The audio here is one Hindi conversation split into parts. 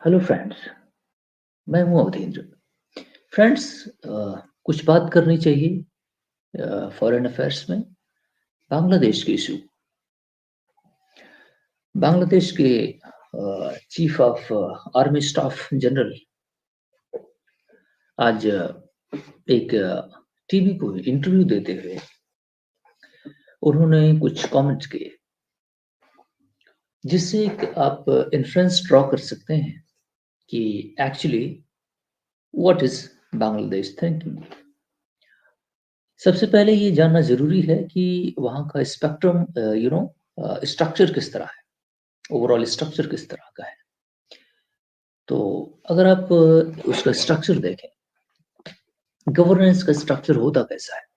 Hello friends. मैं हूं अवधेंद्र। फ्रेंड्स, कुछ बात करनी चाहिए फॉरेन अफेयर्स में। बांग्लादेश के इशू। बांग्लादेश के chief of army staff general आज एक टीवी को इंटरव्यू देते हुए उन्होंने कुछ कमेंट्स किए, जिससे एक आप इन्फ्रेंस ड्रॉ कर सकते हैं कि actually what is Bangladesh thinking. सबसे पहले ये जानना ज़रूरी है कि वहाँ का स्पेक्ट्रम स्ट्रक्चर किस तरह है, ओवरऑल स्ट्रक्चर किस तरह का है। तो अगर आप उसका स्ट्रक्चर देखें, गवर्नेंस का स्ट्रक्चर होता कैसा है,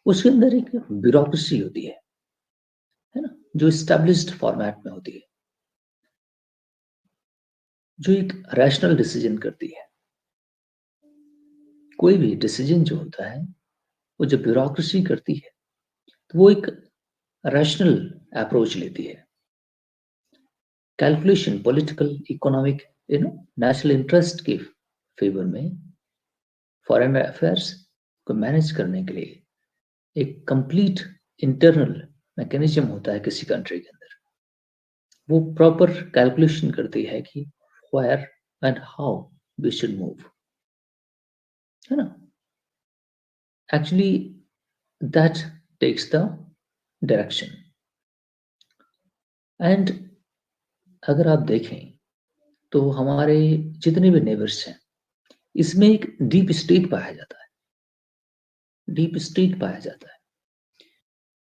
उसके अंदर एक ब्यूरोक्रेसी होती है ना, जो एस्टेब्लिश्ड फॉर्मेट में होती है, जो एक रैशनल डिसीजन करती है। कोई भी डिसीजन जो होता है, वो जब ब्यूरोक्रेसी करती है, तो वो एक रैशनल अप्रोच लेती है। Calculation, political, economic, national interest के फेवर में फॉरेन अफेयर्स को मैनेज करने के लिए एक कंप्लीट इंटरनल मैकेनिज्म होता है किसी कंट्री के अंदर। वो प्रॉपर कैलकुलेशन करती है कि where and how we should move, है ना। Actually that takes the direction. And अगर आप देखें तो हमारे जितने भी नेबर्स हैं, इसमें एक डीप स्टेट पाया जाता है। डीप स्टेट पाया जाता है।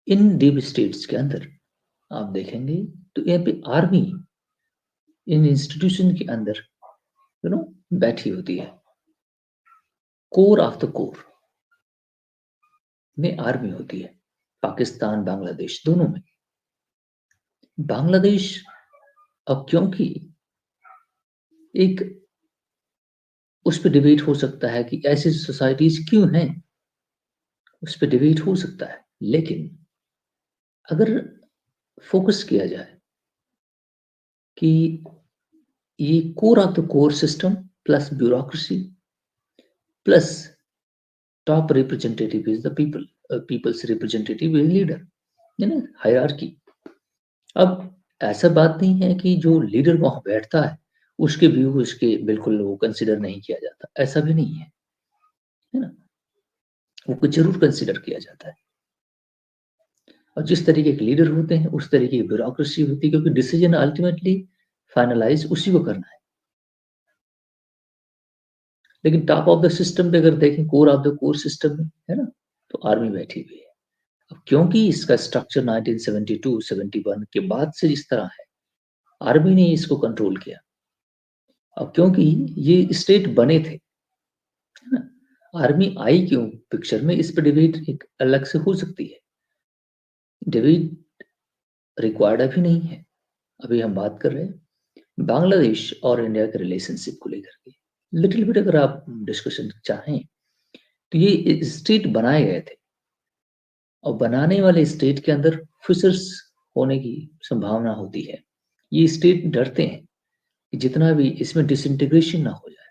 इन डीप स्टेट्स के अंदर आप देखेंगे तो यहाँ पे आर्मी इन इंस्टीट्यूशन के अंदर बैठी होती है। कोर ऑफ द कोर में आर्मी होती है, पाकिस्तान बांग्लादेश दोनों में। बांग्लादेश अब क्योंकि एक उस पर डिबेट हो सकता है कि ऐसी सोसाइटीज क्यों हैं, उस पर डिबेट हो सकता है। लेकिन अगर फोकस किया जाए कि ये core of the core system plus bureaucracy plus top representative is the people, peoples representative is leader, है ना, हायरार्की। अब ऐसा बात नहीं है कि जो लीडर वहां बैठता है उसके व्यू उसके बिल्कुल वो कंसिडर नहीं किया जाता, ऐसा भी नहीं है ना। वो जरूर कंसिडर किया जाता है। और जिस तरीके के लीडर होते हैं उस तरीके की ब्यूरोक्रेसी होती है, क्योंकि डिसीजन अल्टीमेटली फाइनलाइज उसी को करना है। लेकिन टॉप ऑफ द सिस्टम पे अगर देखें, core of the core system में, है ना, तो आर्मी बैठी हुई है। अब क्योंकि इसका स्ट्रक्चर 1972-71 के बाद से इस तरह है, आर्मी ने इसको कंट्रोल किया। अब क्योंकि ये स्टेट बने थे, है ना, आर्मी आई क्यों पिक्चर में, इस पर डिबेट एक अलग से हो सकती है। डिबेट रिक्वायर्ड अभी नहीं है। अभी हम बात कर रहे हैं बांग्लादेश और इंडिया के रिलेशनशिप को लेकर के। लिटिल बिट अगर आप डिस्कशन चाहें तो ये स्टेट बनाए गए थे, और बनाने वाले स्टेट के अंदर फिशर्स होने की संभावना होती है। ये स्टेट डरते हैं कि जितना भी इसमें डिसइंटीग्रेशन ना हो जाए,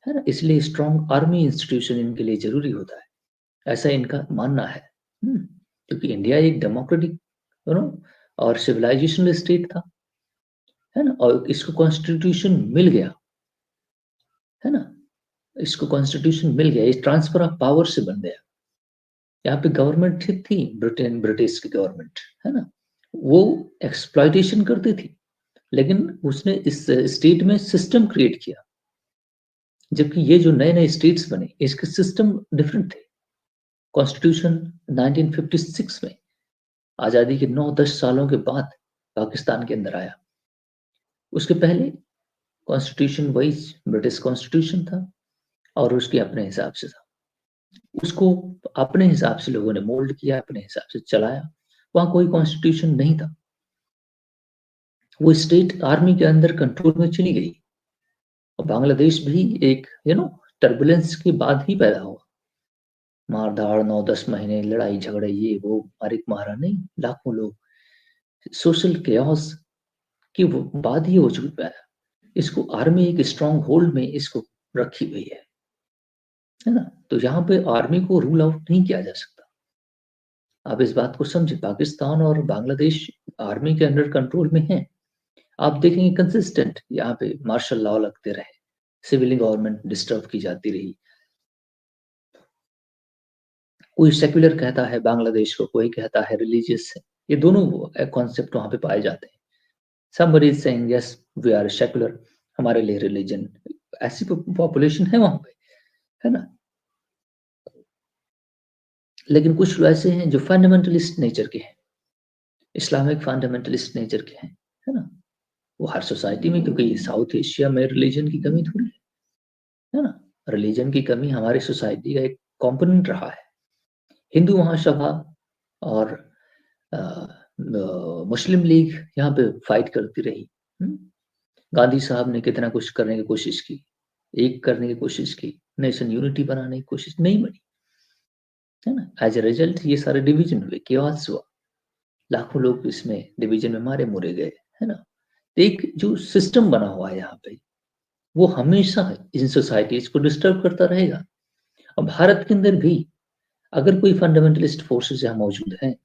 है ना, इसलिए स्ट्रॉन्ग आर्मी इंस्टीट्यूशन इनके लिए जरूरी होता है, ऐसा इनका मानना है। क्योंकि इंडिया एक डेमोक्रेटिक और सिविलाइजेशनल स्टेट था, है ना, और इसको कॉन्स्टिट्यूशन मिल गया, है ना, इसको कॉन्स्टिट्यूशन मिल गया, ये ट्रांसफर ऑफ पावर से बन गया। यहाँ पे गवर्नमेंट ठीक थी, ब्रिटेन ब्रिटिश की गवर्नमेंट, है ना, वो एक्सप्लॉइटेशन करती थी, लेकिन उसने इस स्टेट में सिस्टम क्रिएट किया। जबकि ये जो नए नए स्टेट्स बने इसके सिस्टम डिफरेंट थे। कॉन्स्टिट्यूशन 1956 में आज़ादी के 9-10 सालों के बाद पाकिस्तान के अंदर आया। उसके पहले कॉन्स्टिट्यूशन वही ब्रिटिश कॉन्स्टिट्यूशन था, और उसके अपने हिसाब से था। उसको अपने हिसाब से लोगों ने मोल्ड किया, अपने हिसाब से चलाया। वहां कोई कॉन्स्टिट्यूशन नहीं था। वो स्टेट आर्मी के अंदर कंट्रोल में चली गई। और बांग्लादेश भी एक टर्बुलेंस के बाद ही पैदा हुआ। मार धाड़ 9-10 महीने लड़ाई झगड़े ये वो मारिक मारा नहीं, लाखों लोग, सोशल केओस के बाद ही हो चुका है। इसको आर्मी एक स्ट्रॉन्ग होल्ड में इसको रखी हुई है ना? तो यहाँ पे आर्मी को रूल आउट नहीं किया जा सकता। आप इस बात को समझे, पाकिस्तान और बांग्लादेश आर्मी के अंडर कंट्रोल में है। आप देखेंगे कंसिस्टेंट यहाँ पे मार्शल लॉ लगते रहे, सिविलियन गवर्नमेंट डिस्टर्ब की जाती रही। कोई सेक्युलर कहता है बांग्लादेश को, कोई कहता है रिलीजियस है। ये दोनों कॉन्सेप्ट वहाँ पे पाए जाते हैं। somebody is saying yes we are secular, हमारे लिए रिलीजन, ऐसी पॉपुलेशन है वहां पे, है ना? लेकिन कुछ वैसे हैं जो फंडामेंटलिस्ट नेचर के हैं, इस्लामिक फंडामेंटलिस्ट नेचर के हैं, है ना? वो हर सोसाइटी में, क्योंकि साउथ एशिया में रिलीजन की कमी थोड़ी है ना? रिलीजन की कमी हमारी सोसाइटी का एक कंपोनेंट रहा है। हिंदू महासभा और मुस्लिम लीग यहाँ पे फाइट करती रही। गांधी साहब ने कितना कुछ करने की कोशिश की, एक करने की कोशिश की, नेशन यूनिटी बनाने की कोशिश नहीं बनी, है ना? एज ए रिजल्ट ये सारे डिवीजन हुए, केओस हुआ, लाखों लोग इसमें डिवीजन में मारे मुरे गए, है ना? एक जो सिस्टम बना हुआ है यहाँ पे, वो हमेशा इन सोसाइटीज को डिस्टर्ब करता रहेगा। अब भारत के अंदर भी अगर कोई फंडामेंटलिस्ट फोर्सेस यहाँ मौजूद हैं,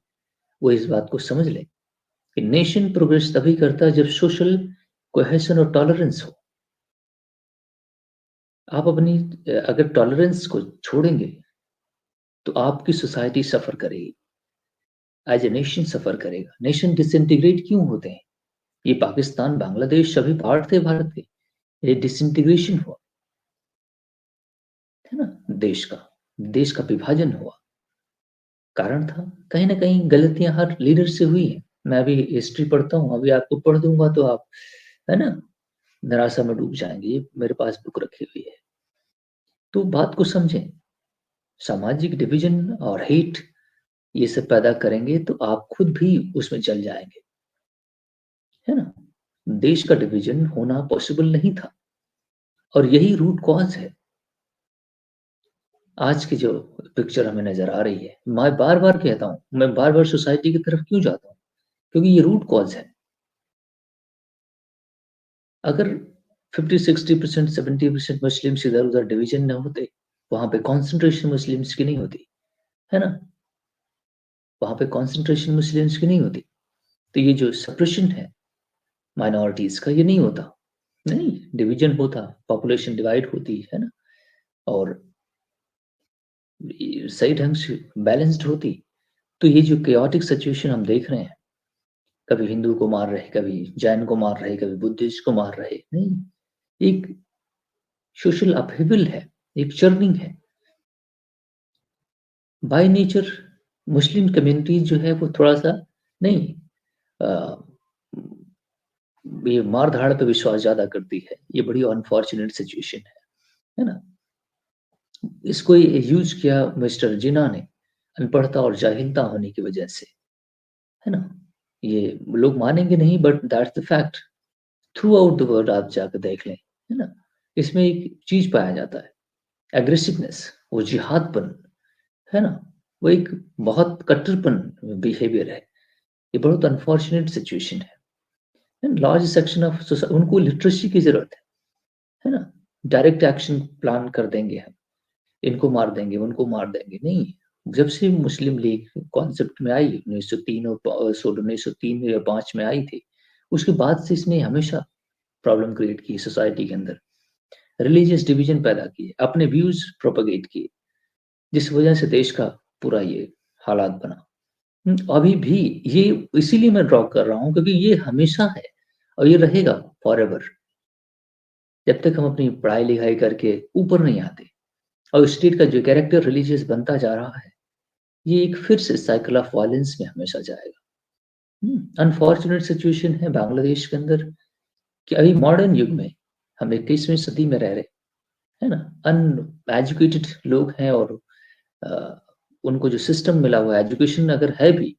वो इस बात को समझ ले कि नेशन प्रोग्रेस तभी करता है जब सोशल कोहेशन और टॉलरेंस हो। आप अपनी अगर टॉलरेंस को छोड़ेंगे तो आपकी सोसाइटी सफर करेगी, एज ए नेशन सफर करेगा। नेशन डिसइंटीग्रेट क्यों होते हैं? ये पाकिस्तान बांग्लादेश सभी पार्ट थे भारत के, ये डिसइंटीग्रेशन हुआ, है ना? देश का विभाजन हुआ, कारण था कहीं ना कहीं गलतियां हर लीडर से हुई है। मैं अभी हिस्ट्री पढ़ता हूँ, अभी आपको पढ़ दूंगा तो आप, है ना, निराशा में डूब जाएंगे। ये मेरे पास बुक रखी हुई है। तो बात को समझें, सामाजिक डिवीजन और हेट ये सब पैदा करेंगे तो आप खुद भी उसमें चल जाएंगे, है ना? देश का डिवीजन होना पॉसिबल नहीं था, और यही रूट कॉज है आज की जो पिक्चर हमें नजर आ रही है। मैं बार बार कहता हूं, मैं बार बार सोसाइटी की तरफ क्यों जाता हूं? क्योंकि ये रूट कॉज है। अगर 50-60%, 70% मुस्लिम्स इधर उधर डिवीजन न होते, वहां पे कॉन्सेंट्रेशन मुस्लिम्स की नहीं होती, है ना? वहां पे कॉन्सेंट्रेशन मुस्लिम्स की नहीं होती, तो ये जो सप्रेशन है माइनॉरिटीज का, ये नहीं होता। नहीं, डिवीजन होता, पॉपुलेशन डिवाइड होती, है ना? और सही ढंग से बैलेंस्ड होती, तो ये जो केओटिक सिचुएशन हम देख रहे हैं, कभी हिंदू को मार रहे, कभी जैन को मार रहे, कभी बुद्धिस्ट को मार रहे, नहीं, एक सोशल अपहेवल है, एक चर्निंग है। बाय नेचर मुस्लिम कम्युनिटीज जो है वो थोड़ा सा नहीं, आ, ये मार धाड़ पे विश्वास ज्यादा करती है। ये बड़ी अनफॉर्चुनेट सिचुएशन है ना? इसको यूज किया मिस्टर जिना ने, अनपढ़ता और जाहिलता होने की वजह से, है ना? ये लोग मानेंगे नहीं, but that's the fact. Through out the world आप जाकर देख लें, है ना? इसमें एक चीज पाया जाता है, एग्रेसिवनेस, वो जिहादपन, है ना? वो एक बहुत कट्टरपन बिहेवियर है। ये बहुत अनफॉर्चुनेट सिचुएशन है। लार्ज सेक्शन ऑफ उनको लिटरेसी की जरूरत है ना? डायरेक्ट एक्शन प्लान कर देंगे हम, इनको मार देंगे, उनको मार देंगे, नहीं। जब से मुस्लिम लीग कॉन्सेप्ट में आई 1903 और 1903 या 5 में आई थी, उसके बाद से इसने हमेशा प्रॉब्लम क्रिएट की सोसाइटी के अंदर, रिलीजियस डिवीजन पैदा किए, अपने व्यूज प्रोपगेट किए, जिस वजह से देश का पूरा ये हालात बना। अभी भी ये इसीलिए मैं ड्रॉ कर रहा हूँ क्योंकि ये हमेशा है और ये रहेगा फॉर एवर, जब तक हम अपनी पढ़ाई लिखाई करके ऊपर नहीं आते। और स्टेट का जो कैरेक्टर रिलीजियस बनता जा रहा है, ये एक फिर से साइकिल ऑफ वायलेंस में हमेशा जाएगा। अनफॉर्चुनेट सिचुएशन है बांग्लादेश के अंदर कि अभी मॉडर्न युग में हम 21वीं सदी में रह रहे, है ना? अनएजुकेटेड लोग हैं, और उनको जो सिस्टम मिला हुआ है, एजुकेशन अगर है भी,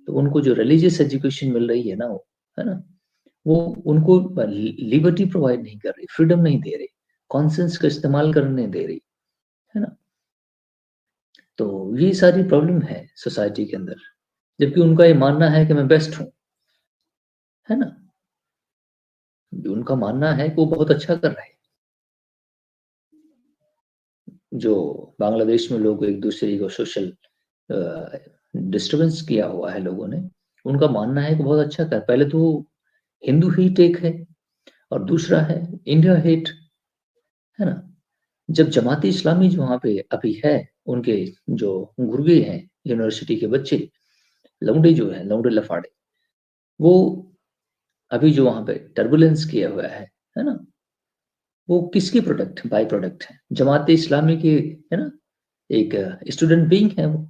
तो उनको जो रिलीजियस एजुकेशन मिल रही है ना, वो, है ना, वो उनको लिबर्टी प्रोवाइड नहीं कर रही, फ्रीडम नहीं दे रही, कॉन्सेंस का इस्तेमाल करने दे रही, है ना? तो ये सारी प्रॉब्लम है सोसाइटी के अंदर, जबकि उनका ये मानना है कि मैं बेस्ट हूं, है ना? उनका मानना है कि वो बहुत अच्छा कर रहे हैं। जो बांग्लादेश में लोग एक दूसरे को सोशल डिस्टर्बेंस किया हुआ है लोगों ने, उनका मानना है कि बहुत अच्छा कर, पहले तो हिंदू हेट एक है और दूसरा है इंडिया हेट, है ना? जब जमाती इस्लामी जो वहाँ पे अभी है, उनके जो गुर्गे हैं यूनिवर्सिटी के बच्चे, लौंडे जो है, लौंडे लफाड़े, वो अभी जो वहाँ पे टर्बुलेंस किया हुआ है ना? वो किसके प्रोडक्ट, बाय प्रोडक्ट है, जमाते इस्लामी के, है ना? एक स्टूडेंट विंग है वो।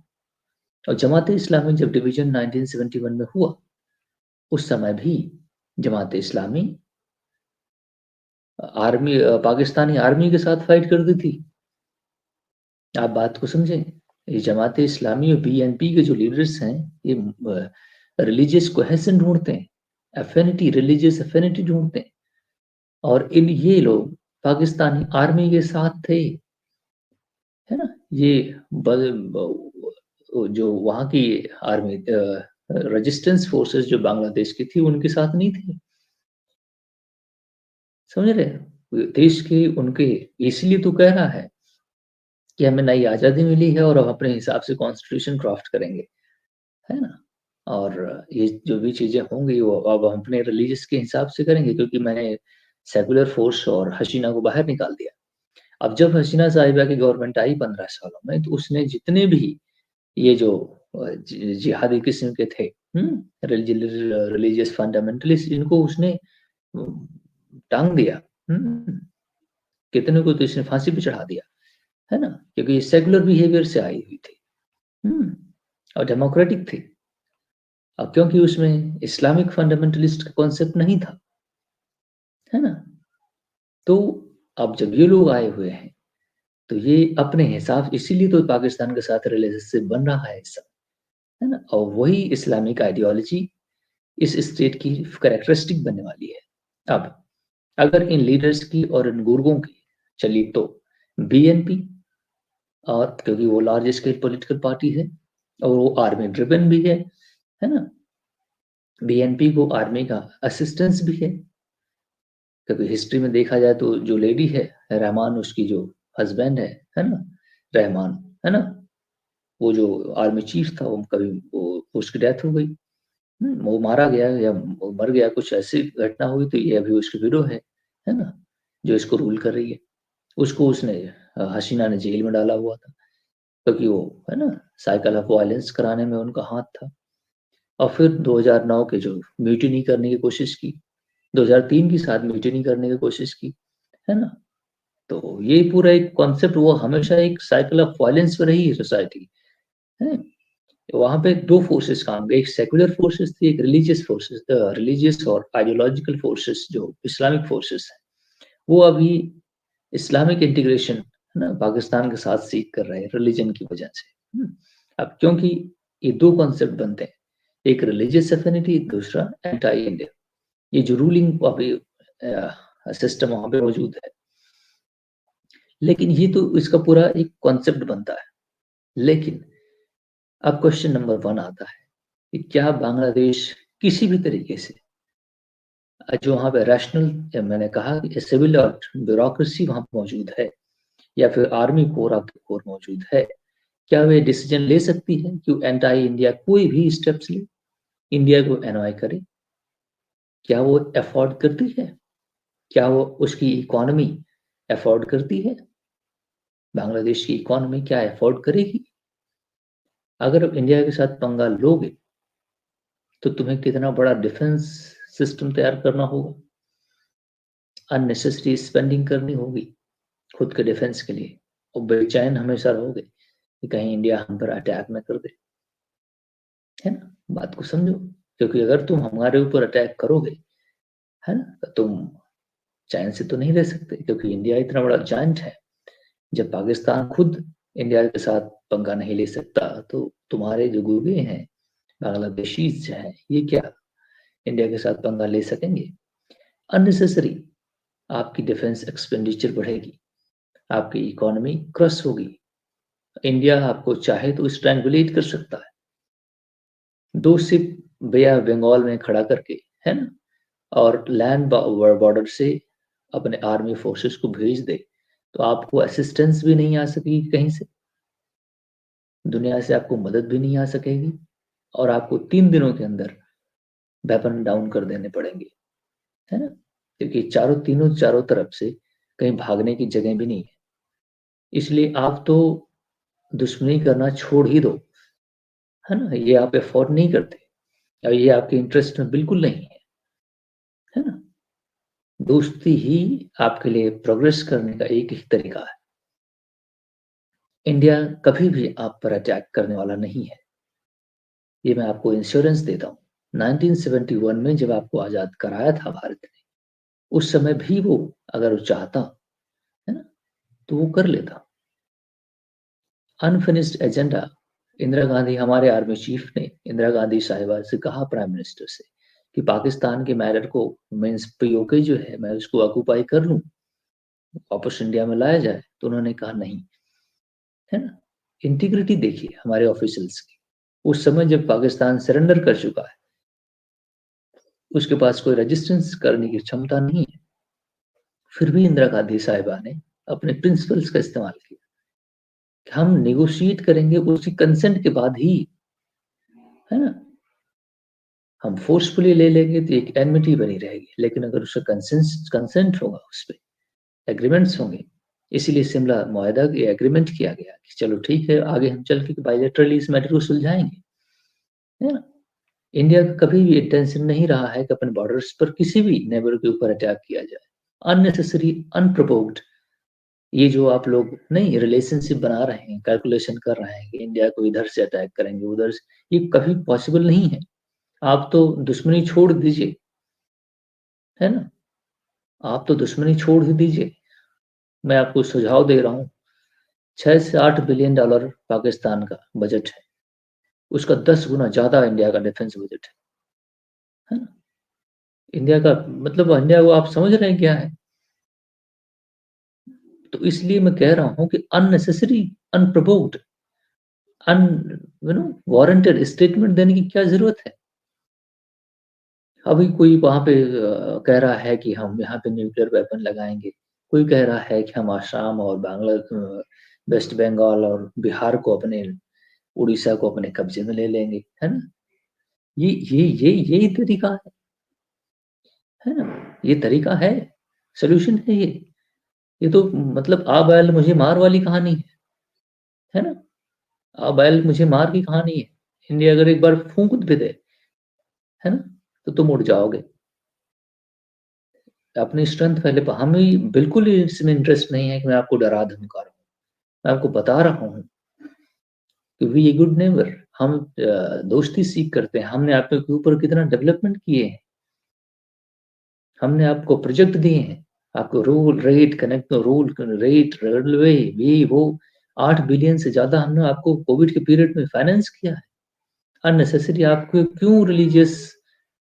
और जमाते इस्लामी जब डिवीजन 1971 में हुआ, उस समय भी जमाते इस्लामी आर्मी, पाकिस्तानी आर्मी के साथ फाइट करती थी। आप बात को समझें, ये जमाते इस्लामी और बीएनपी के जो लीडर्स हैं, ये रिलीजियस कोहेशन ढूंढते हैं, एफिनिटी, रिलीजियस एफिनिटी ढूंढते हैं, और इन ये लोग पाकिस्तानी आर्मी के साथ थे, है ना? ये जो वहाँ की आर्मी, रेजिस्टेंस फोर्सेस जो बांग्लादेश की थी, उनके साथ नहीं थी। समझ रहे हैं? देश के उनके, इसलिए तो कह रहा है कि हमें नई आज़ादी मिली है और अब अपने हिसाब से कॉन्स्टिट्यूशन क्राफ्ट करेंगे, है ना? और ये जो भी चीज़ें होंगी वो अब हम अपने रिलीजियस के हिसाब से करेंगे, क्योंकि मैंने सेकुलर फोर्स और हसीना को बाहर निकाल दिया। अब जब हसीना साहिबा की गवर्नमेंट आई 15 सालों में, तो उसने जितने भी ये जो जिहादी किस्म के थे, रिलीजियस फंडामेंटलिस्ट, इनको उसने टांग दिया। कितने को तो इसने फांसी पे चढ़ा दिया, है ना? क्योंकि ये सेकुलर बिहेवियर से आई हुई थी, और डेमोक्रेटिक थी। अब क्योंकि उसमें इस्लामिक फंडामेंटलिस्ट का कॉन्सेप्ट नहीं था, है ना? तो अब जब ये लोग आए हुए हैं, तो ये अपने हिसाब, इसीलिए तो पाकिस्तान के साथ रिलेशनशिप बन रहा है इस समय, है ना? और वही इस्लामिक आइडियोलॉजी इस स्टेट की कैरेक्टरिस्टिक बनने वाली है। अब अगर इन लीडर्स की और इन गुर्गों की चलिए, तो बीएनपी, और क्योंकि वो लार्ज स्केल पॉलिटिकल पार्टी है और वो आर्मी ड्रिवन भी है ना? बीएनपी को आर्मी का असिस्टेंस भी है, क्योंकि हिस्ट्री में देखा जाए तो जो लेडी है रहमान, उसकी जो हस्बैंड है ना, रहमान, है ना? वो जो आर्मी चीफ था, वो कभी वो उसकी डेथ हो गई, वो मारा गया या वो मर गया, कुछ ऐसी घटना हुई, तो ये अभी उसकी विडो है ना, जो इसको रूल कर रही है। उसको उसने हसीना ने जेल में डाला हुआ था, क्योंकि वो, है ना, साइकिल ऑफ वायलेंस कराने में उनका हाथ था। और फिर 2009 के जो म्यूटिनी करने की कोशिश की, 2003 के साथ म्यूटिनी करने की कोशिश की, है ना? तो ये पूरा एक कॉन्सेप्ट, वो हमेशा एक साइकिल ऑफ वायलेंस में रही है सोसाइटी, है। वहां पे दो फोर्सेस काम, एक सेकुलर फोर्सेस थी, एक रिलीजियस फोर्सेस, रिलीजियस और आइडियोलॉजिकल फोर्सेस जो इस्लामिक फोर्सेस है, वो अभी इस्लामिक इंटीग्रेशन, है ना, पाकिस्तान के साथ सीख कर रहे हैं रिलीजन की वजह से। अब क्योंकि ये दो कॉन्सेप्ट बनते हैं, एक रिलीजियस एफिनिटी, दूसरा एंटी इंडिया, ये जो रूलिंग अभी सिस्टम वहां पे मौजूद है। लेकिन ये तो इसका पूरा एक कॉन्सेप्ट बनता है। लेकिन अब क्वेश्चन नंबर 1 आता है कि क्या बांग्लादेश किसी भी तरीके से, जो वहाँ पे रैशनल, मैंने कहा कि सिविल और ब्यूरोक्रेसी वहाँ पे मौजूद है, या फिर army core of the core मौजूद है, क्या वे डिसीजन ले सकती है कि एंटी इंडिया कोई भी स्टेप्स ले, इंडिया को एनॉय करे? क्या वो अफोर्ड करती है? क्या वो, उसकी इकोनॉमी अफोर्ड करती है? बांग्लादेश की इकोनॉमी क्या अफोर्ड करेगी? अगर आप इंडिया के साथ पंगा लोगे, तो तुम्हें कितना बड़ा डिफेंस सिस्टम तैयार करना होगा, अननेसेसरी स्पेंडिंग करनी होगी खुद के डिफेंस के लिए, और बेचैन हमेशा रहोगे कि कहीं इंडिया हम पर अटैक न कर दे, है ना? बात को समझो, क्योंकि अगर तुम हमारे ऊपर अटैक करोगे, है ना, तो तुम चैन से तो नहीं रह सकते, क्योंकि इंडिया इतना बड़ा जाइंट है। जब पाकिस्तान खुद इंडिया के साथ पंगा नहीं ले सकता, तो तुम्हारे जो गुर्गे हैं, बांग्लादेशीज हैं, ये क्या इंडिया के साथ पंगा ले सकेंगे? अननेसेसरी आपकी डिफेंस एक्सपेंडिचर बढ़ेगी, आपकी इकोनॉमी क्रश होगी। इंडिया आपको चाहे तो स्ट्रैंगुलेट कर सकता है, दो शिप बे ऑफ बंगाल में खड़ा करके, है ना, और लैंड बॉर्डर से अपने आर्मी फोर्सेस को भेज दे, तो आपको असिस्टेंस भी नहीं आ सकेगी कहीं से, दुनिया से आपको मदद भी नहीं आ सकेगी, और आपको 3 दिनों के अंदर वेपन डाउन कर देने पड़ेंगे, है ना? क्योंकि चारों तरफ से कहीं भागने की जगह भी नहीं है। इसलिए आप तो दुश्मनी करना छोड़ ही दो, है ना? ये आप अफोर्ड नहीं करते, और ये आपके इंटरेस्ट में बिल्कुल नहीं है ना? दोस्ती ही आपके लिए प्रोग्रेस करने का एक ही तरीका है। इंडिया कभी भी आप पर अटैक करने वाला नहीं है, ये मैं आपको इंश्योरेंस देता हूँ। 1971 में जब आपको आज़ाद कराया था भारत ने, उस समय भी वो अगर वो चाहता, है ना, तो वो कर लेता। अनफिनिश्ड एजेंडा, इंदिरा गांधी, हमारे आर्मी चीफ ने इंदिरा गांधी साहिबा से कहा, प्राइम मिनिस्टर से, कि पाकिस्तान के मैटर को, मीन्स पीओके जो है, मैं उसको ऑक्यूपाई कर लूँ, वापस इंडिया में लाया जाए, तो उन्होंने कहा नहीं, है ना? इंटीग्रिटी देखिए हमारे ऑफिशियल्स की। उस समय जब पाकिस्तान सरेंडर कर चुका है, उसके पास कोई रेजिस्टेंस करने की क्षमता नहीं है, फिर भी इंदिरा गांधी साहिबा ने अपने प्रिंसिपल्स का इस्तेमाल किया कि हम नेगोशिएट करेंगे उसकी कंसेंट के बाद ही, है ना? हम फोर्सफुली ले लेंगे तो एक एनमिटी बनी रहेगी, लेकिन अगर उसका कंसेंट होगा, उस पर एग्रीमेंट्स होंगे। इसीलिए शिमला मुआहदा के एग्रीमेंट किया गया कि चलो ठीक है, आगे हम चल के बायलैटरली इस मैटर को सुलझाएंगे, है ना? इंडिया का कभी भी इंटेंशन नहीं रहा है कि अपने बॉर्डर्स पर किसी भी नेबर के ऊपर अटैक किया जाए, अननेसेसरी, अनप्रोवोक्ड। ये जो आप लोग नहीं रिलेशनशिप बना रहे हैं, कैलकुलेशन कर रहे हैं कि इंडिया को इधर से अटैक करेंगे, उधर से, ये कभी पॉसिबल नहीं है। आप तो दुश्मनी छोड़ दीजिए, है ना? आप तो दुश्मनी छोड़ ही दीजिए। मैं आपको सुझाव दे रहा हूँ, 6 से 8 बिलियन डॉलर पाकिस्तान का बजट है, उसका 10 गुना ज्यादा इंडिया का डिफेंस बजट है ना? इंडिया का मतलब, इंडिया को आप समझ रहे हैं क्या है? तो इसलिए मैं कह रहा हूँ कि अननेसेसरी, अनप्रोवोक्ड, अन वारंटेड स्टेटमेंट देने की क्या जरूरत है? अभी कोई वहां पे कह रहा है कि हम यहाँ पे न्यूक्लियर वेपन लगाएंगे, कोई कह रहा है कि हम आसाम और वेस्ट बंगाल और बिहार को, अपने उड़ीसा को अपने कब्जे में ले लेंगे, है ना? यही तरीका है ना? ये तरीका है, सोल्यूशन है ये? ये तो मतलब आ बैल मुझे मार वाली कहानी है ना? आ बैल मुझे मार की कहानी है। इंडिया अगर एक बार फूंक भी दे, है ना, तो तुम उड़ जाओगे। अपनी स्ट्रेंथ पहले हमें बिल्कुल ही इसमें इंटरेस्ट नहीं है कि मैं आपको डरा धमका रहा हूँ। मैं आपको बता रहा हूँ कि वी ए गुड नेबर, हम दोस्ती सीख करते हैं। हमने आपके ऊपर कितना डेवलपमेंट किए हैं, हमने आपको प्रोजेक्ट दिए हैं, आपको roll rate connect, roll rate railway, ये वो 8 बिलियन से ज्यादा हमने आपको कोविड के पीरियड में फाइनेंस किया है। अननेसेसरी आपको क्यों रिलीजियस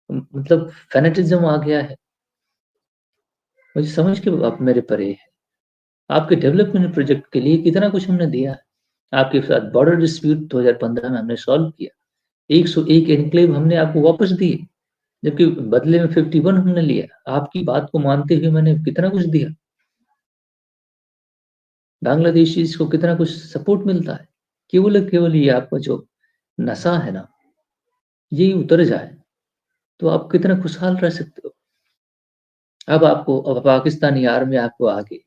मतलब फैनेटिज्म आ गया है? मुझे समझ के आप मेरे परे है। आपके डेवलपमेंट प्रोजेक्ट के लिए कितना कुछ हमने दिया है। आपके साथ बॉर्डर डिस्प्यूट 2015 में हमने सॉल्व किया, 101 एनक्लेव हमने आपको वापस दिए, जबकि बदले में 51 हमने लिया। आपकी बात को मानते हुए मैंने कितना कुछ दिया। बांग्लादेशीज को कितना कुछ सपोर्ट मिलता है। केवल ये आपका जो नशा है ना, ये उतर जाए तो आप कितना खुशहाल रह सकते हो। अब पाकिस्तानी आर्मी आपको आगे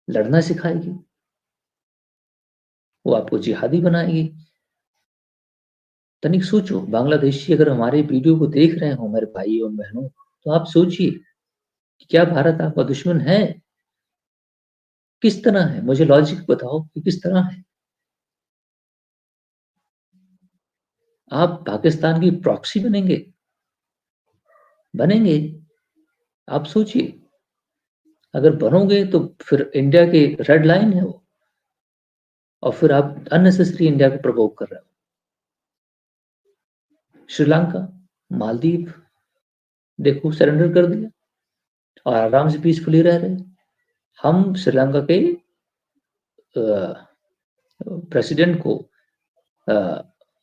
लड़ना सिखाएगी, वो आपको जिहादी बनाएगी। तनिक सोचो, बांग्लादेशी अगर हमारे वीडियो को देख रहे हो मेरे भाई और बहनों, तो आप सोचिए कि क्या भारत आपका दुश्मन है? किस तरह है? मुझे लॉजिक बताओ कि किस तरह है। आप पाकिस्तान की प्रॉक्सी बनेंगे? बनेंगे? आप सोचिए, अगर बनोगे तो फिर इंडिया के रेड लाइन है वो, और फिर आप अननेसेसरी इंडिया को प्रवोक कर रहे हो। श्रीलंका, मालदीव, देखो सरेंडर कर दिया और आराम से पीसफुली रह रहे हैं। हम श्रीलंका के प्रेसिडेंट को, अ,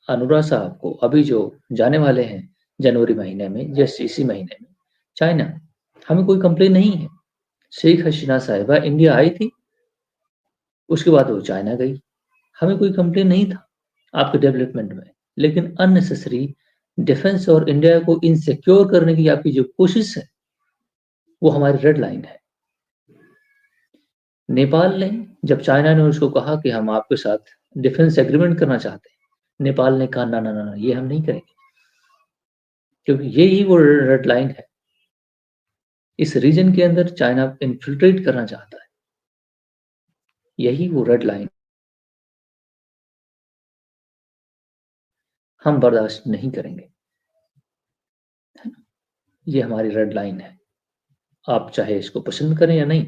अनुरा साहब को, अभी जो जाने वाले हैं जनवरी महीने में, जस्ट इसी महीने में, चाइना, हमें कोई कंप्लेन नहीं है। शेख हसीना साहिबा इंडिया आई थी, उसके बाद वो चाइना गई। हमें कोई कंप्लेन नहीं था आपके डेवलपमेंट में। लेकिन अननेसेसरी डिफेंस और इंडिया को इनसिक्योर करने की आपकी जो कोशिश है, वो हमारी रेड लाइन है। नेपाल ने, जब चाइना ने उसको कहा कि हम आपके साथ डिफेंस एग्रीमेंट करना चाहते हैं, नेपाल ने कहा ना ना ना ना, ये हम नहीं करेंगे, क्योंकि यही वो रेड लाइन है। इस रीजन के अंदर चाइना इन्फिल्ट्रेट करना चाहता है, यही वो रेड लाइन हम बर्दाश्त नहीं करेंगे। ये हमारी रेड लाइन है, आप चाहे इसको पसंद करें या नहीं,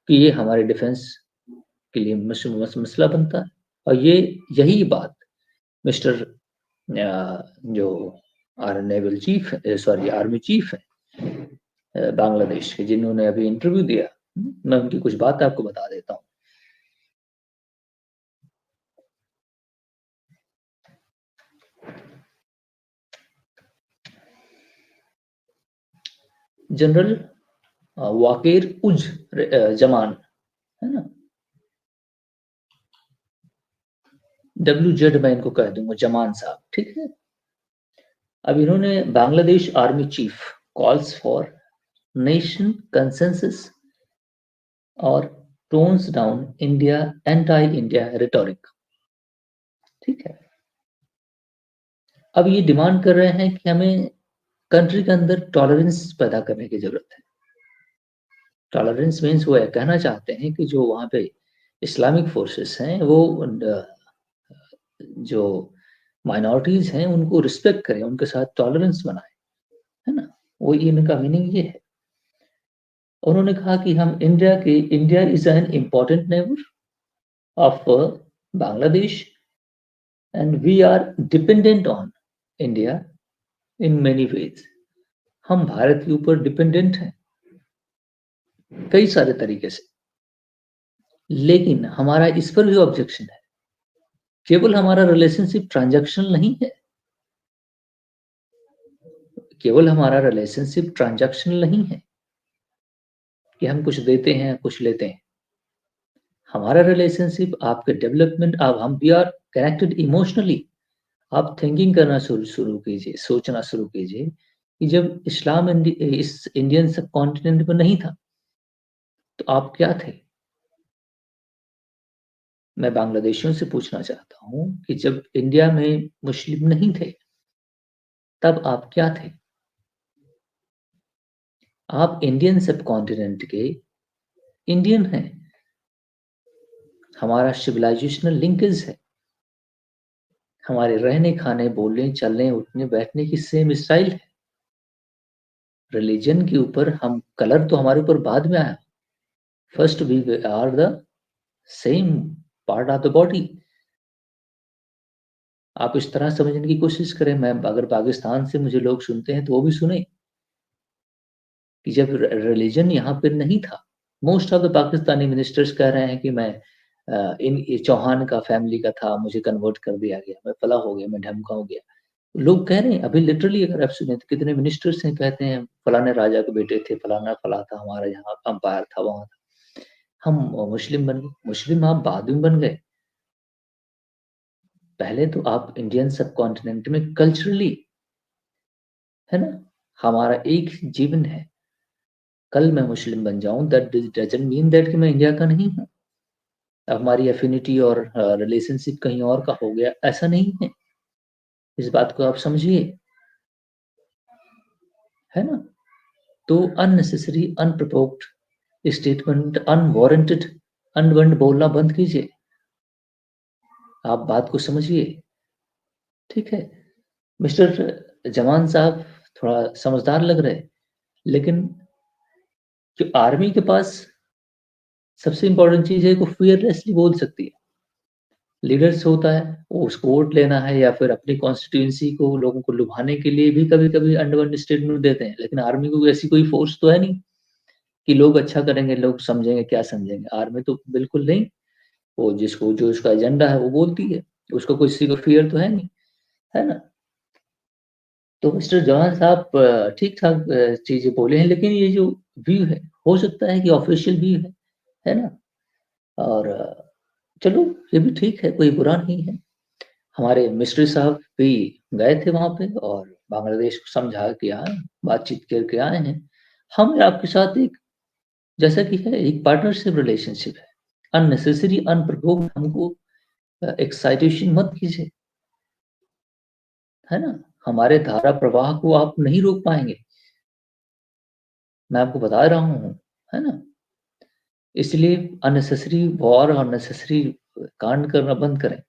कि ये हमारे डिफेंस के लिए मसला बनता है। और ये यही बात मिस्टर जो naval chief, sorry army chief है बांग्लादेश के, जिन्होंने अभी इंटरव्यू दिया, मैं उनकी कुछ बात आपको बता देता हूँ। जनरल वाकेर उज जमान, है ना, WZ मैं इनको कह दूंगा, जमान साहब, ठीक है। अब इन्होंने Bangladesh army chief calls for nation consensus और tones down India anti India rhetoric, ठीक है। अब ये डिमांड कर रहे हैं कि हमें कंट्री के अंदर टॉलरेंस पैदा करने की जरूरत है। टॉलरेंस मीन्स वो कहना चाहते हैं कि जो वहाँ पे इस्लामिक फोर्सेस हैं, वो जो माइनॉरिटीज हैं उनको रिस्पेक्ट करें, उनके साथ टॉलरेंस बनाए, है ना। वो इनका मीनिंग ये है। उन्होंने कहा कि हम India is an important neighbour of Bangladesh and we are dependent on India in many ways. हम भारत के ऊपर डिपेंडेंट हैं कई सारे तरीके से, लेकिन हमारा इस पर भी ऑब्जेक्शन है। केवल हमारा रिलेशनशिप ट्रांजैक्शनल नहीं है, केवल हमारा रिलेशनशिप ट्रांजैक्शनल नहीं है कि हम कुछ देते हैं कुछ लेते हैं। हमारा रिलेशनशिप आपके डेवलपमेंट, आप हम वी आर कनेक्टेड इमोशनली। आप थिंकिंग करना शुरू कीजिए, सोचना शुरू कीजिए कि जब इस्लाम इस इंडियन सब कॉन्टिनेंट पर नहीं था, तो आप क्या थे। मैं बांग्लादेशियों से पूछना चाहता हूँ कि जब इंडिया में मुस्लिम नहीं थे, तब आप क्या थे। आप इंडियन सब कॉन्टिनेंट के इंडियन हैं। हमारा सिविलाइजेशनल लिंकेज है, हमारे रहने खाने बोलने चलने उठने बैठने की सेम स्टाइल है। रिलीजन के ऊपर हम, कलर तो हमारे ऊपर बाद में आया। First we are the same part of the body. आप इस तरह समझने की कोशिश करें। मैं अगर पाकिस्तान से मुझे लोग सुनते हैं तो वो भी सुने कि जब रिलीजन यहाँ पे नहीं था, most of the Pakistani ministers कह रहे हैं कि मैं इन ये चौहान का फैमिली का था, मुझे कन्वर्ट कर दिया गया, मैं फला हो गया, मैं ढमका हो गया। लोग कह रहे हैं अभी लिटरली, अगर आप सुने तो कितने मिनिस्टर्स हैं कहते हैं फलाने राजा के बेटे थे, फलाना फला था, हमारा यहाँ अंपायर था, वहां था। हम मुस्लिम बन गए। मुस्लिम आप बाद में बन गए, पहले तो आप इंडियन सब कॉन्टिनेंट में कल्चरली, है ना, हमारा एक जीवन है। कल मैं मुस्लिम बन जाऊं, दैट डजंट मीन दैट कि मैं इंडिया का नहीं हूं। हमारी एफिनिटी और रिलेशनशिप कहीं और का हो गया, ऐसा नहीं है। इस बात को आप समझिए, है ना। तो unnecessary unprovoked statement, unwarranted onward बोलना बंद कीजिए। आप बात को समझिए, ठीक है। मिस्टर जमान साहब थोड़ा समझदार लग रहे, लेकिन जो आर्मी के पास सबसे इंपॉर्टेंट चीज है, वो फियरलेसली बोल सकती है। लीडर्स होता है, वो उसको वोट लेना है या फिर अपनी कॉन्स्टिट्यूंसी को लोगों को लुभाने के लिए भी कभी कभी अंडरवर्ड स्टेटमेंट देते हैं। लेकिन आर्मी को ऐसी कोई फोर्स तो है नहीं कि लोग अच्छा करेंगे, लोग समझेंगे, क्या समझेंगे। आर्मी तो बिल्कुल नहीं, वो जिसको जो उसका एजेंडा है वो बोलती है, उसको किसी को फियर तो है नहीं, है ना। तो मिस्टर जॉन साहब ठीक-ठाक चीज़ें बोले हैं, लेकिन ये जो व्यू है, हो सकता है कि ऑफ़िशियल व्यू है ना? और चलो ये भी ठीक है, कोई बुरा नहीं है। हमारे मिस्ट्री साहब भी गए थे वहाँ पे और बांग्लादेश को समझा के आए, बातचीत करके आए हैं। हम आपके साथ एक जैसा कि है एक पार्टनरशिप रिलेशनशिप है। अननेसेसरी अनप्रोवोक्ड हमको एक्साइटेशन मत कीजिए, है ना? हमारे धारा प्रवाह को आप नहीं रोक पाएँगे, मैं आपको बता रहा हूँ, है ना? इसलिए अननेसेसरी वॉर और अननेसेसरी कांड करना बंद करें,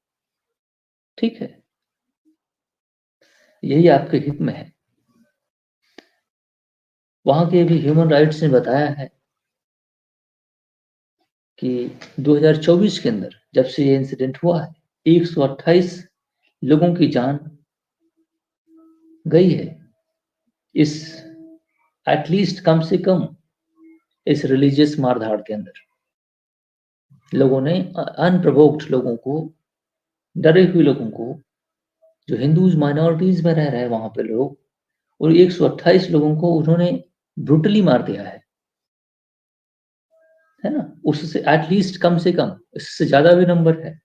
ठीक है? यही आपके हित में है। वहाँ के भी ह्यूमन राइट्स ने बताया है कि 2024 के अंदर जब से ये इंसिडेंट हुआ है, 128 लोगों की जान गई है। इस एटलीस्ट कम से कम इस रिलीजियस मार-धाड़ के अंदर। लोगों ने अनप्रोवोक्ड लोगों को, डरे हुए लोगों को, जो हिंदूज़ माइनॉरिटीज़ में रह रहे हैं वहाँ पे लोग, और 128 लोगों को उन्होंने ब्रूटली मार दिया है ना? उससे एटलीस्ट कम से कम, इससे ज़्यादा भी नंबर है।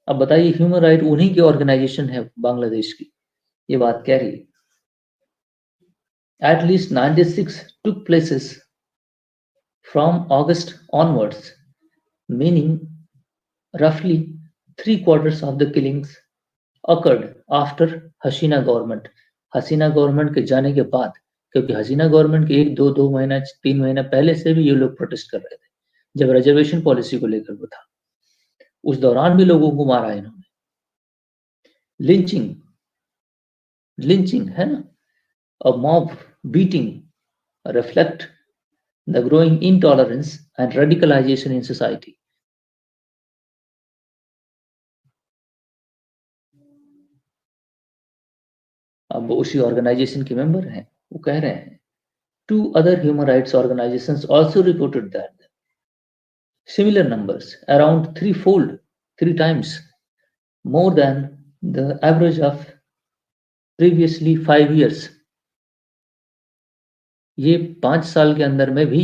अब बताइए ह्यूमन राइट उन्हीं की ऑर्गेनाइज़ेशन है बांग्लादेश की, ये बात कह रही है। At least 96 took places from August onwards, meaning roughly three-quarters of the killings occurred after Hasina government. Hasina government के जाने के बाद, क्योंकि हसीना गवर्नमेंट के 1-2 महीना 3 महीना पहले से भी ये लोग प्रोटेस्ट कर रहे थे, जब रिजर्वेशन पॉलिसी को लेकर वो था। उस दौरान भी लोगों को मारा इन्होंने। लिंचिंग लिंचिंग है ना? A mob beating reflect the growing intolerance and radicalization in society. अब वो उसी ऑर्गेनाइजेशन के मेंबर हैं, वो कह रहे हैं two other human rights organizations also reported that similar numbers around threefold, three times more than the average of previously 5 years. ये 5 साल के अंदर में भी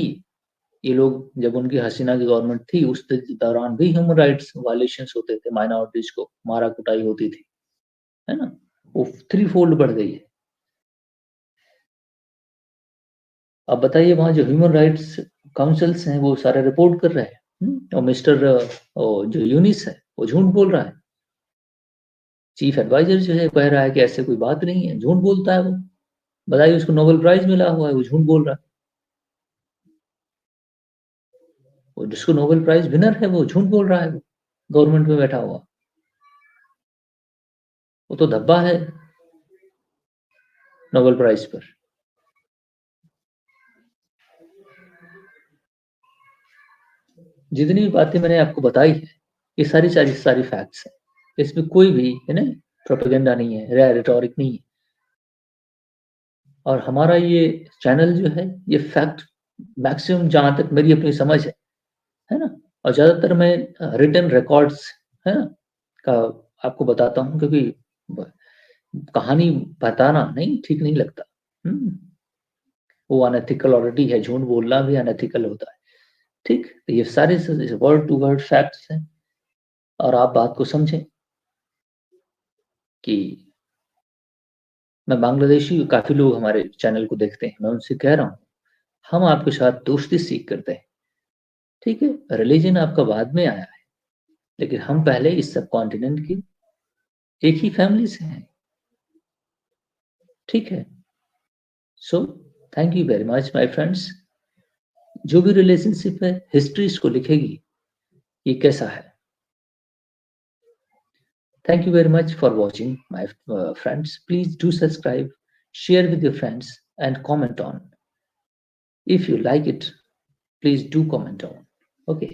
ये लोग, जब उनकी हसीना की गवर्नमेंट थी उस दौरान भी ह्यूमन राइट्स वायलेशंस होते थे, माइनॉरिटीज को मारा कुटाई होती थी, है ना? वो थ्री फोल्ड बढ़ गई है। अब बताइए वहाँ जो ह्यूमन राइट्स काउंसिल्स हैं वो सारे रिपोर्ट कर रहे हैं, और मिस्टर जो यूनिस है वो झूठ बोल रहा है। चीफ एडवाइजर जो है कह रहा है कि ऐसे कोई बात नहीं है, झूठ बोलता है वो। बताइए उसको नोबेल प्राइज मिला हुआ है, वो झूठ बोल रहा है। वो जिसको नोबेल प्राइज विनर है वो झूठ बोल रहा है, वो गवर्नमेंट में बैठा हुआ, वो तो धब्बा है नोबेल प्राइज पर। जितनी भी बातें मैंने आपको बताई है, ये सारी फैक्ट्स हैं। इसमें कोई भी है ना प्रोपेगेंडा नहीं है, रिटॉरिक नहीं है। और हमारा ये चैनल जो है ये फैक्ट मैक्सिमम, जहाँ तक मेरी अपनी समझ है ना? और ज़्यादातर मैं रिटन रिकॉर्ड्स, है ना, का आपको बताता हूँ, क्योंकि ब कहानी बताना नहीं ठीक नहीं लगता। हुँ, वो अनएथिकल ऑलरेडी है, झूठ बोलना भी अनएथिकल होता है। ठीक? तो ये सारे वर्ड टू वर्ड फैक्ट्स हैं, और आप बात को समझें कि मैं बांग्लादेशी, काफ़ी लोग हमारे चैनल को देखते हैं, मैं उनसे कह रहा हूँ, हम आपके साथ दोस्ती सीख करते हैं, ठीक है? रिलीजन आपका बाद में आया है, लेकिन हम पहले इस सबकॉन्टिनेंट की एक ही फैमिली से हैं, ठीक है? So thank you very much my friends. जो भी रिलेशनशिप है, हिस्ट्री इसको लिखेगी, ये कैसा है। Thank you very much for watching, my friends. Please do subscribe, share with your friends, and comment on. If you like it, please do comment on. Okay.